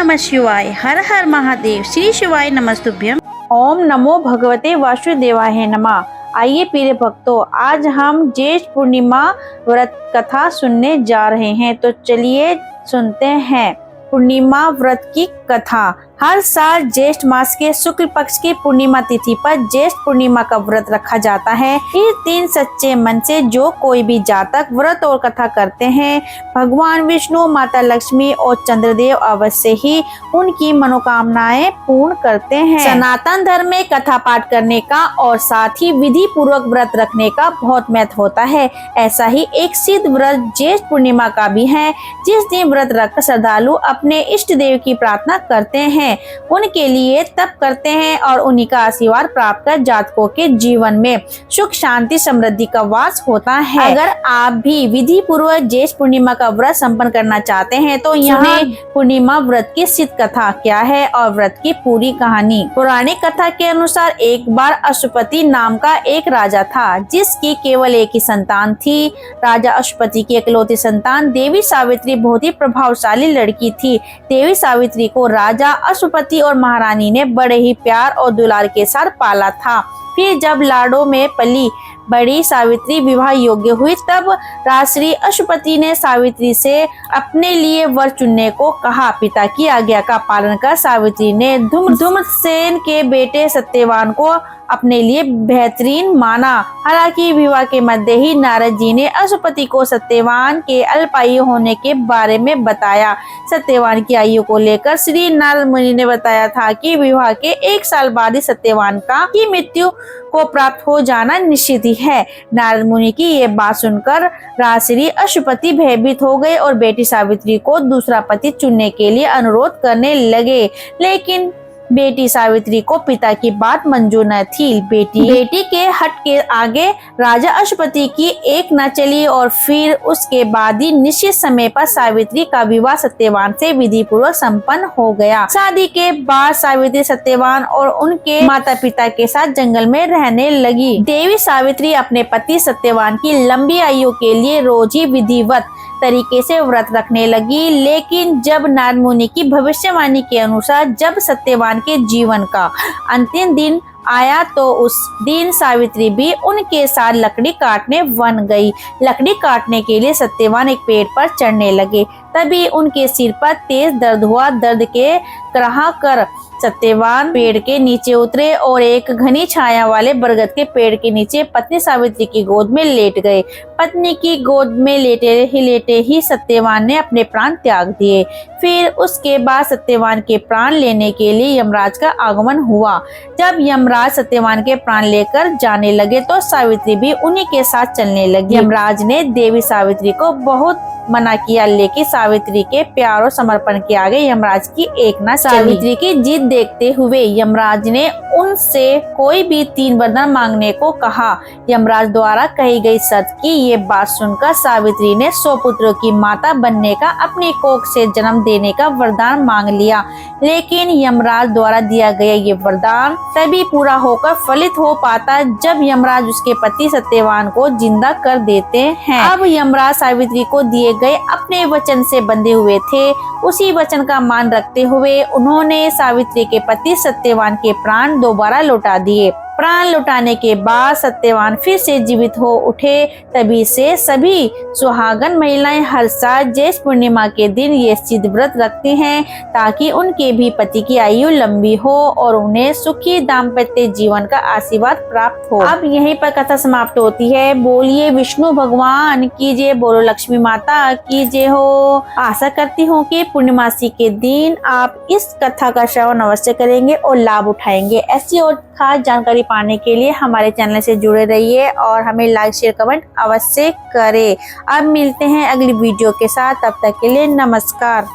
नमः शिवाय। हर हर महादेव। श्री शिवाय नमस्तुभ्यम। ओम नमो भगवते वासुदेवाय नमः। आइए प्रिय भक्तों, आज हम ज्येष्ठ पूर्णिमा व्रत कथा सुनने जा रहे हैं, तो चलिए सुनते हैं पूर्णिमा व्रत की कथा। हर साल ज्येष्ठ मास के शुक्ल पक्ष की पूर्णिमा तिथि पर ज्येष्ठ पूर्णिमा का व्रत रखा जाता है। इस दिन सच्चे मन से जो कोई भी जातक व्रत और कथा करते हैं, भगवान विष्णु, माता लक्ष्मी और चंद्रदेव अवश्य ही उनकी मनोकामनाएं पूर्ण करते हैं। सनातन धर्म में कथा पाठ करने का और साथ ही विधि पूर्वक व्रत रखने का बहुत महत्व होता है। ऐसा ही एक सिद्ध व्रत ज्येष्ठ पूर्णिमा का भी है, जिस दिन व्रत रखकर श्रद्धालु अपने इष्ट देव की प्रार्थना करते हैं, उनके लिए तप करते हैं और उन्हीं का आशीर्वाद प्राप्त कर जातकों के जीवन में सुख शांति समृद्धि का वास होता है। अगर आप भी विधि पूर्वक ज्येष्ठ पूर्णिमा का व्रत संपन्न करना चाहते हैं, तो यहाँ पूर्णिमा व्रत की सिद्ध कथा क्या है और व्रत की पूरी कहानी। पौराणिक कथा के अनुसार एक बार अशुपति नाम का एक राजा था, जिसकी केवल एक ही संतान थी। राजा अशुपति की इकलौती संतान देवी सावित्री बहुत ही प्रभावशाली लड़की थी। देवी सावित्री को राजा अशुपति और महारानी ने बड़े ही प्यार और दुलार के साथ पाला था। फिर जब लाडों में पली बड़ी सावित्री विवाह योग्य हुई, तब राजश्री अशुपति ने सावित्री से अपने लिए वर चुनने को कहा। पिता की आज्ञा का पालन कर सावित्री ने धूम्रसेन के बेटे सत्यवान को अपने लिए बेहतरीन माना। हालांकि विवाह के मध्य ही नारद जी ने अशुपति को सत्यवान के अल्पायु होने के बारे में बताया। सत्यवान की आयु को लेकर श्री नारद मुनि ने बताया था कि विवाह के 1 साल बाद ही सत्यवान की मृत्यु को प्राप्त हो जाना निश्चित ही है। नारद मुनि की ये बात सुनकर राजश्री अशुपति भयभीत हो गए और बेटी सावित्री को दूसरा पति चुनने के लिए अनुरोध करने लगे, लेकिन बेटी सावित्री को पिता की बात मंजूर न थी। बेटी के हट के आगे राजा अशुपति की एक न चली और फिर उसके बाद ही निश्चित समय पर सावित्री का विवाह सत्यवान से विधि पूर्वक संपन्न हो गया। शादी के बाद सावित्री सत्यवान और उनके माता पिता के साथ जंगल में रहने लगी। देवी सावित्री अपने पति सत्यवान की लंबी आयु के लिए रोज ही विधिवत तरीके से व्रत रखने लगी, लेकिन जब नारद मुनि की भविष्यवाणी के अनुसार जब सत्यवान के जीवन का अंतिम दिन आया, तो उस दिन सावित्री भी उनके साथ लकड़ी काटने वन गई। लकड़ी काटने के लिए सत्यवान एक पेड़ पर चढ़ने लगे, तभी उनके सिर पर तेज दर्द हुआ। दर्द के कराह कर सत्यवान पेड़ के नीचे उतरे और एक घनी छाया वाले बरगद के पेड़ के नीचे पत्नी सावित्री की गोद में लेट गए। पत्नी की गोद में लेटे ही सत्यवान ने अपने प्राण त्याग दिए। फिर उसके बाद सत्यवान के प्राण लेने के लिए यमराज का आगमन हुआ। जब यमराज सत्यवान के प्राण लेकर जाने लगे, तो सावित्री भी उन्हीं के साथ चलने लगी। यमराज ने देवी सावित्री को बहुत मना किया, लेकिन सावित्री के प्यार और समर्पण के आगे यमराज की एक न चली। सावित्री की जिद देखते हुए यमराज ने उनसे कोई भी 3 वरदान मांगने को कहा। यमराज द्वारा कही गई शर्त की ये बात सुनकर सावित्री ने 100 पुत्रों की माता बनने का, अपनी कोख से जन्म देने का वरदान मांग लिया। लेकिन यमराज द्वारा दिया गया ये वरदान तभी पूरा होकर फलित हो पाता जब यमराज उसके पति सत्यवान को जिंदा कर देते हैं। अब यमराज सावित्री को दिए गए अपने वचन से बंधे हुए थे। उसी वचन का मान रखते हुए उन्होंने सावित्री के पति सत्यवान के प्राण दोबारा लौटा दिए। प्राण लौटाने के बाद सत्यवान फिर से जीवित हो उठे। तभी से सभी सुहागन महिलाएं हर साल ज्येष्ठ पूर्णिमा के दिन ये सिद्ध व्रत रखती हैं, ताकि उनके भी पति की आयु लंबी हो और उन्हें सुखी दाम्पत्य जीवन का आशीर्वाद प्राप्त हो। अब यहीं पर कथा समाप्त होती है। बोलिए विष्णु भगवान की जय, बोलो लक्ष्मी माता की जय हो। आशा करती हूँ कि पूर्णिमासी के दिन आप इस कथा का श्रवण अवश्य करेंगे और लाभ उठाएंगे। ऐसी और खास जानकारी पाने के लिए हमारे चैनल से जुड़े रहिए और हमें लाइक शेयर कमेंट अवश्य करें। अब मिलते हैं अगली वीडियो के साथ, तब तक के लिए नमस्कार।